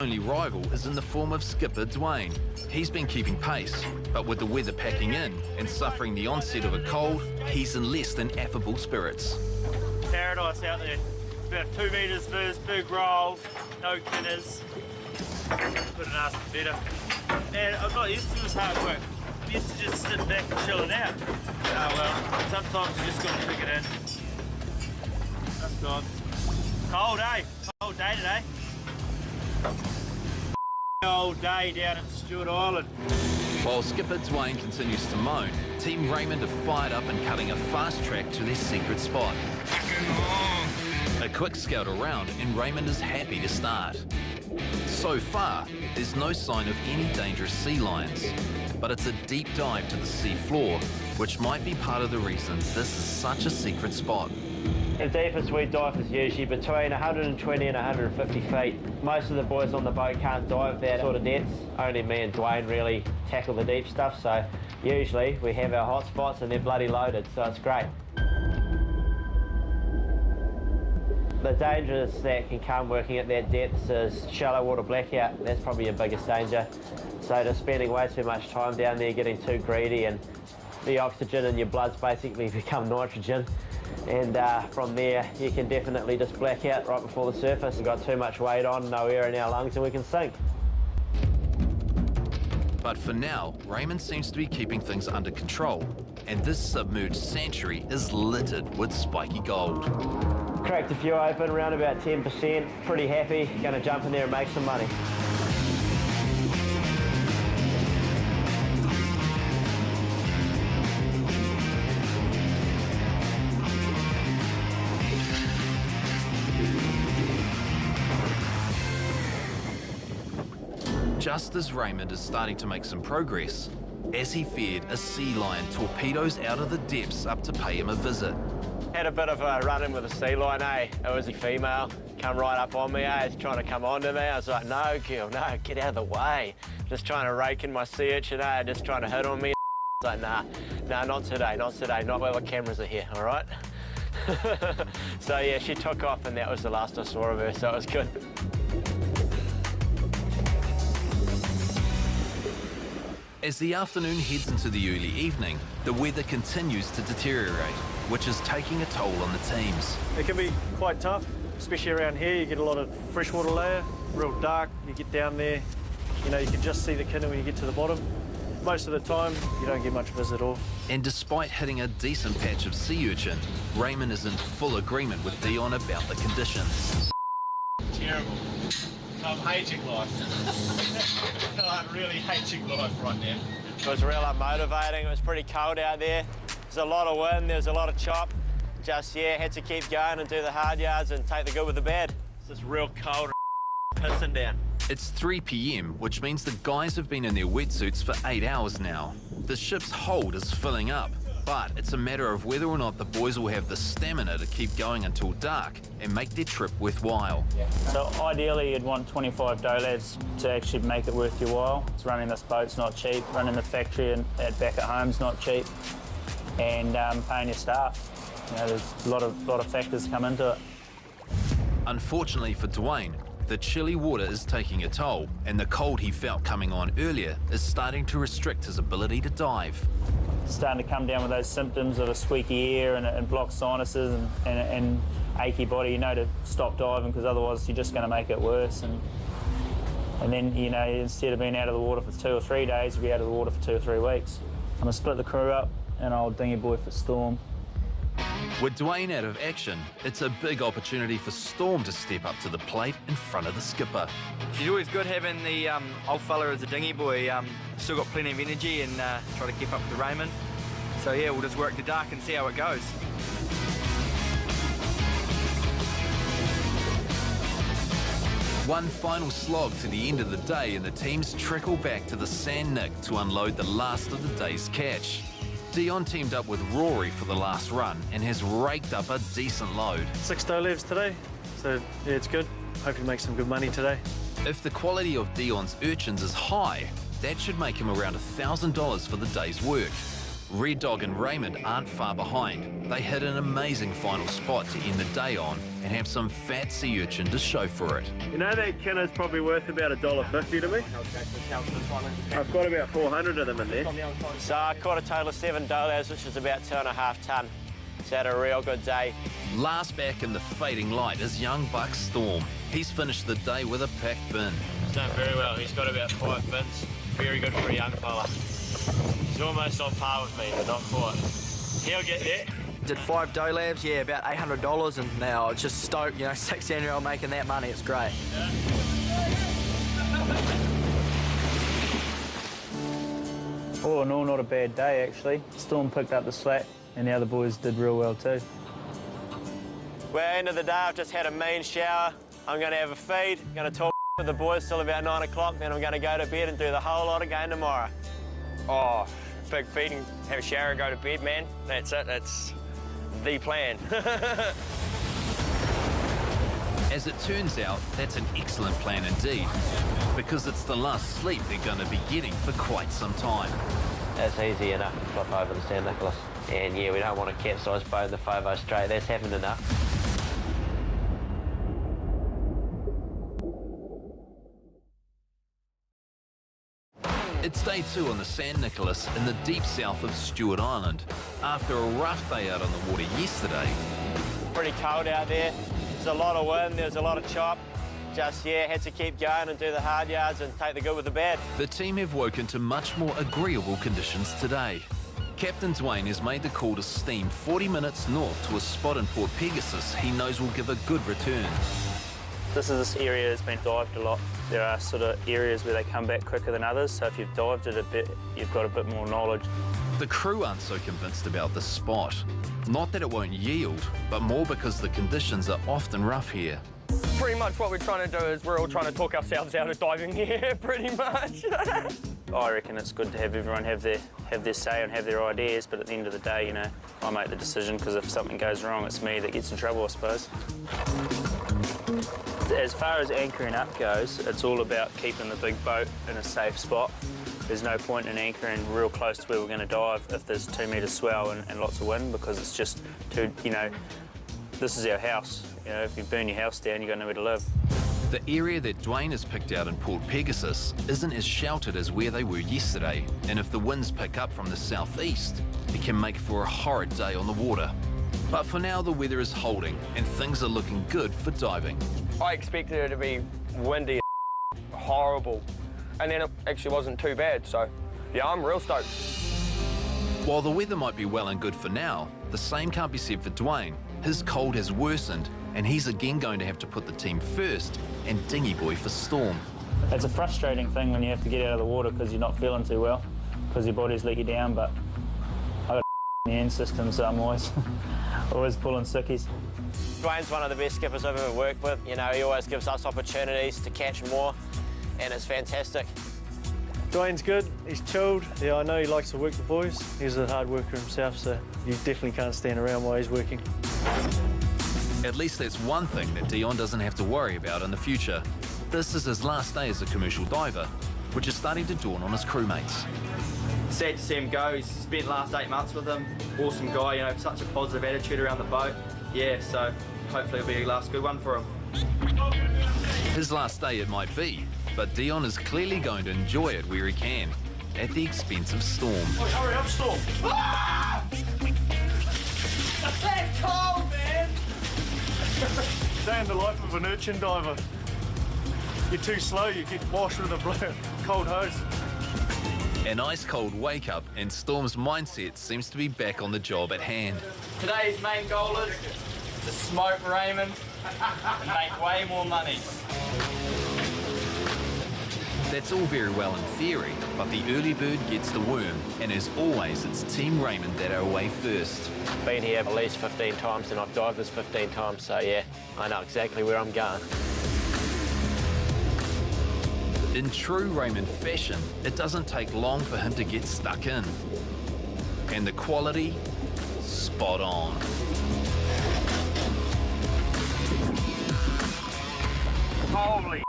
only rival is in the form of skipper Dwayne. He's been keeping pace, but with the weather packing in and suffering the onset of a cold, he's in less than affable spirits. Paradise out there. About 2 metres first, big roll, no kidders. Couldn't ask for better. And I'm not used to this hard work. I'm used to just sitting back and chilling out. Oh well, sometimes you just got to kick it in. That's God. Cold, eh? Cold day today. Cold day down at Stewart Island. While skipper Dwayne continues to moan, Team Raymond are fired up and cutting a fast track to their secret spot. A quick scout around and Raymond is happy to start. So far, there's no sign of any dangerous sea lions, but it's a deep dive to the sea floor, which might be part of the reason this is such a secret spot. The deepest we dive is usually between 120 and 150 feet. Most of the boys on the boat can't dive that sort of depths. Only me and Dwayne really tackle the deep stuff, so usually we have our hot spots and they're bloody loaded, so it's great. The dangers that can come working at that depth is shallow water blackout. That's probably your biggest danger. So just spending way too much time down there, getting too greedy, and the oxygen in your blood's basically become nitrogen. And from there, you can definitely just black out right before the surface. We've got too much weight on, no air in our lungs, and we can sink. But for now, Raymond seems to be keeping things under control, and this submerged sanctuary is littered with spiky gold. Cracked a few open, around about 10%. Pretty happy, gonna jump in there and make some money. Just as Raymond is starting to make some progress, as he feared, a sea lion torpedoes out of the depths up to pay him a visit. Had a bit of a run-in with a sea lion, eh? It was a female, come right up on me, eh? It's trying to come on to me. I was like, no, girl, no, get out of the way. Just trying to rake in my sea urchin, eh? Just trying to hit on me. I was like, nah, not today, not while the cameras are here, all right? So yeah, she took off and that was the last I saw of her, so it was good. As the afternoon heads into the early evening, the weather continues to deteriorate, which is taking a toll on the teams. It can be quite tough, especially around here. You get a lot of freshwater layer, real dark. You get down there, you know, you can just see the kinner when you get to the bottom. Most of the time, you don't get much visit at all. And despite hitting a decent patch of sea urchin, Raymond is in full agreement with Dion about the conditions. Terrible. I'm hating life. I'm really hating life right now. It was real unmotivating. It was pretty cold out there. There's a lot of wind, there's a lot of chop. Just, yeah, had to keep going and do the hard yards and take the good with the bad. It's just real cold and pissing down. It's 3 p.m, which means the guys have been in their wetsuits for 8 hours now. The ship's hold is filling up, but it's a matter of whether or not the boys will have the stamina to keep going until dark and make their trip worthwhile. So ideally you'd want 25 dough lads to actually make it worth your while. It's running this boat's not cheap, running the factory and back at home's not cheap, and paying your staff. You know, there's a lot of factors come into it. Unfortunately for Dwayne, the chilly water is taking a toll, and the cold he felt coming on earlier is starting to restrict his ability to dive. Starting to come down with those symptoms of a squeaky ear and blocked sinuses and achy body, you know, to stop diving, because otherwise you're just going to make it worse. And then, you know, instead of being out of the water for 2 or 3 days, you'll be out of the water for 2 or 3 weeks. I'm going to split the crew up and I'll dinghy boy for Storm. With Dwayne out of action, it's a big opportunity for Storm to step up to the plate in front of the skipper. She's always good having the old fella as a dinghy boy. Still got plenty of energy and try to keep up with Raymond. So yeah, we'll just work to dark and see how it goes. One final slog to the end of the day and the teams trickle back to the sand nick to unload the last of the day's catch. Dion teamed up with Rory for the last run and has raked up a decent load. 6 dough levs today, so yeah, it's good. Hopefully make some good money today. If the quality of Dion's urchins is high, that should make him around $1,000 for the day's work. Red Dog and Raymond aren't far behind. They hit an amazing final spot to end the day on, and have some fat sea urchin to show for it. You know that kinna's probably worth about $1.50 to me? I've got about 400 of them in there. So I caught a total of 7 dollars, which is about 2.5 tonne. So had a real good day. Last back in the fading light is young buck Storm. He's finished the day with a packed bin. He's done very well. He's got about 5 bins. Very good for a young fella. He's almost on par with me, but not quite. He'll get there. Did 5 dough labs, yeah, about $800, and now it's just stoked, you know, 16-year-old making that money, it's great. All in all, not a bad day actually. Storm picked up the slack and the other boys did real well too. Well, end of the day, I've just had a mean shower. I'm going to have a feed, going to talk with the boys till about 9 o'clock, then I'm going to go to bed and do the whole lot again tomorrow. Oh, big feed and have a shower and go to bed, man. That's it, that's the plan. As it turns out, that's an excellent plan indeed, because it's the last sleep they're going to be getting for quite some time. That's easy enough to flip over the San Nicolas. And yeah, we don't want to capsize boat the Fovo straight. That's happened enough. It's day 2 on the San Nicolas in the deep south of Stewart Island. After a rough day out on the water yesterday, Pretty cold out there. There's a lot of wind, there's a lot of chop. Just, yeah, had to keep going and do the hard yards and take the good with the bad. the team have woken to much more agreeable conditions today. Captain Dwayne has made the call to steam 40 minutes north to a spot in Port Pegasus he knows will give a good return. This area has been dived a lot. There are sort of areas where they come back quicker than others, so if you've dived it a bit, you've got a bit more knowledge. The crew aren't so convinced about this spot. Not that it won't yield, but more because the conditions are often rough here. Pretty much what we're trying to do is we're all trying to talk ourselves out of diving here, pretty much. I reckon it's good to have everyone have their say and have their ideas, but at the end of the day, you know, I make the decision because if something goes wrong, it's me that gets in trouble, I suppose. As far as anchoring up goes, it's all about keeping the big boat in a safe spot. There's no point in anchoring real close to where we're going to dive if there's 2 metres swell and lots of wind, because it's just too, you know, this is our house. You know, if you burn your house down, you've got nowhere to live. The area that Dwayne has picked out in Port Pegasus isn't as sheltered as where they were yesterday, and if the winds pick up from the southeast, it can make for a horrid day on the water. But for now, the weather is holding, and things are looking good for diving. I expected it to be windy, horrible, and then it actually wasn't too bad, so yeah, I'm real stoked. While the weather might be well and good for now, the same can't be said for Dwayne. His cold has worsened, and he's again going to have to put the team first and dinghy boy for Storm. It's a frustrating thing when you have to get out of the water because you're not feeling too well, because your body's let you down, but I've got a immune system, so I'm always pulling sickies. Dwayne's one of the best skippers I've ever worked with. You know, he always gives us opportunities to catch more, and it's fantastic. Dwayne's good, he's chilled. Yeah, I know he likes to work the boys. He's a hard worker himself, so you definitely can't stand around while he's working. At least that's one thing that Dion doesn't have to worry about in the future. This is his last day as a commercial diver, which is starting to dawn on his crewmates. Sad to see him go. He's spent the last 8 months with him. Awesome guy, you know, such a positive attitude around the boat. Yeah, so hopefully it'll be a last good one for him. His last day it might be, but Dion is clearly going to enjoy it where he can, at the expense of Storm. Oh, hurry up, Storm! Ah! That's cold, man! Day in the life of an urchin diver. You're too slow, you get washed with a cold hose. An ice-cold wake-up, and Storm's mindset seems to be back on the job at hand. Today's main goal is to smoke Raymond and make way more money. That's all very well in theory, but the early bird gets the worm, and as always, it's Team Raymond that are away first. Been here at least 15 times, and I've dived this 15 times, so yeah, I know exactly where I'm going. In true Raymond fashion, it doesn't take long for him to get stuck in. And the quality, spot on. Holy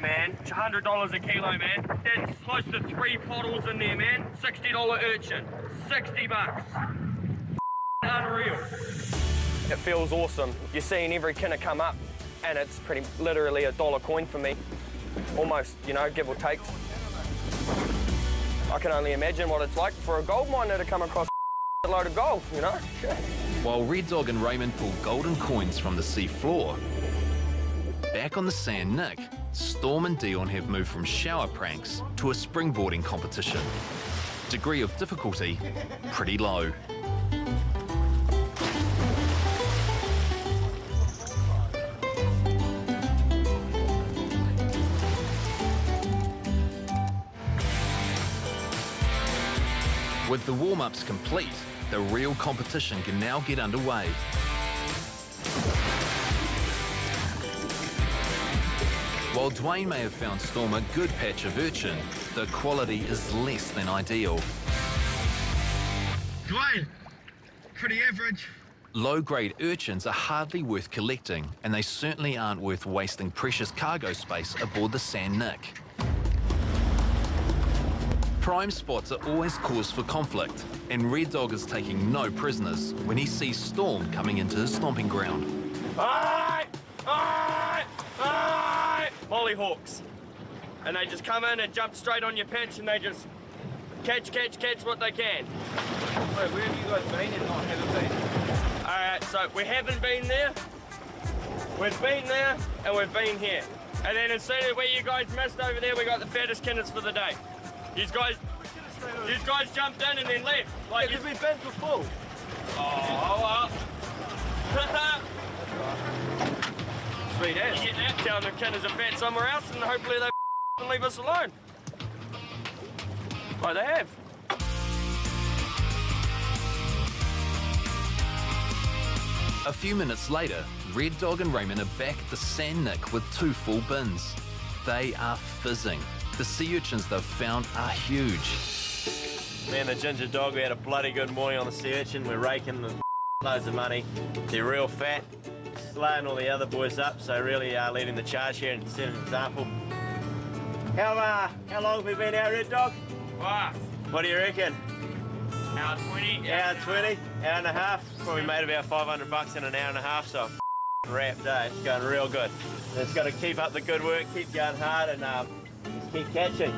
man, it's $100 a kilo, man. That's close to 3 bottles in there, man. $60 urchin, $60 bucks. Unreal. It feels awesome. You're seeing every kinner come up, and it's pretty literally a $1 coin for me. Almost, you know, give or take. I can only imagine what it's like for a gold miner to come across a load of gold, you know? While Red Dog and Raymond pull golden coins from the sea floor, back on the Sand Nick, Storm and Dion have moved from shower pranks to a springboarding competition. Degree of difficulty, pretty low. With the warm-ups complete, the real competition can now get underway. While Dwayne may have found Storm a good patch of urchin, the quality is less than ideal. Dwayne, pretty average. Low-grade urchins are hardly worth collecting, and they certainly aren't worth wasting precious cargo space aboard the Sand Nick. Prime spots are always cause for conflict, and Red Dog is taking no prisoners when he sees Storm coming into his stomping ground. Aye! Aye! Aye! Mollyhawks. And they just come in and jump straight on your pitch and they just catch what they can. Wait, where have you guys been and not haven't been? Alright, so we haven't been there, we've been there, and we've been here. And then as soon as where you guys missed over there, we got the fattest kinners for the day. These guys jumped in and then left. Like Because we've been for full. Oh, well. Sweet as. You get that, tell them the kinners are fat somewhere else and hopefully they leave us alone. Like they have. A few minutes later, Red Dog and Raymond are back at the Sand Nick with 2 full bins. They are fizzing. The sea urchins they've found are huge. Me and the ginger dog, we had a bloody good morning on the sea urchin. We're raking them loads of money. They're real fat, slaying all the other boys up, so really leading the charge here and setting an example. How long have we been out, Red Dog? Wow. What do you reckon? Hour 20. Hour 20, hour and a half. Probably made about $500 in an hour and a half, so I'm wrapped, eh? It's going real good. Just got to keep up the good work, keep going hard, and just keep catching.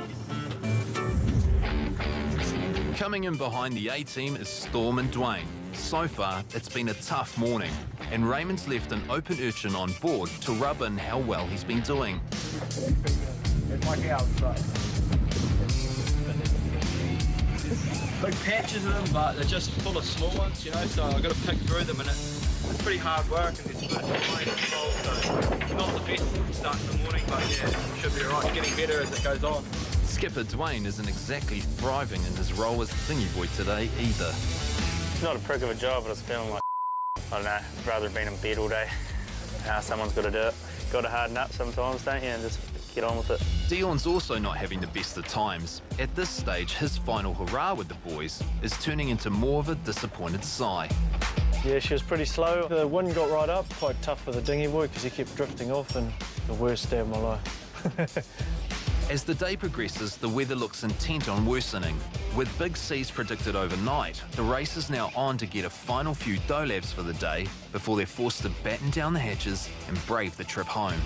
Coming in behind the A-team is Storm and Dwayne. So far, it's been a tough morning, and Raymond's left an open urchin on board to rub in how well he's been doing. It's like outside. Big patches of them, but they're just full of small ones, you know, so I've got to pick through them, and it's pretty hard work, and there's a bit of rain involved, so not the best start in the morning, but yeah, should be alright, getting better as it goes on. Skipper Dwayne isn't exactly thriving in his role as dinghy boy today either. It's not a prick of a job, but it's feeling like I don't know, I'd rather have been in bed all day. Someone's got to do it. Got to harden up sometimes, don't you, and just get on with it. Dion's also not having the best of times. At this stage, his final hurrah with the boys is turning into more of a disappointed sigh. Yeah, she was pretty slow. The wind got right up, quite tough for the dinghy boy because he kept drifting off, and the worst day of my life. As the day progresses, the weather looks intent on worsening. With big seas predicted overnight, the race is now on to get a final few dough laps for the day before they're forced to batten down the hatches and brave the trip home.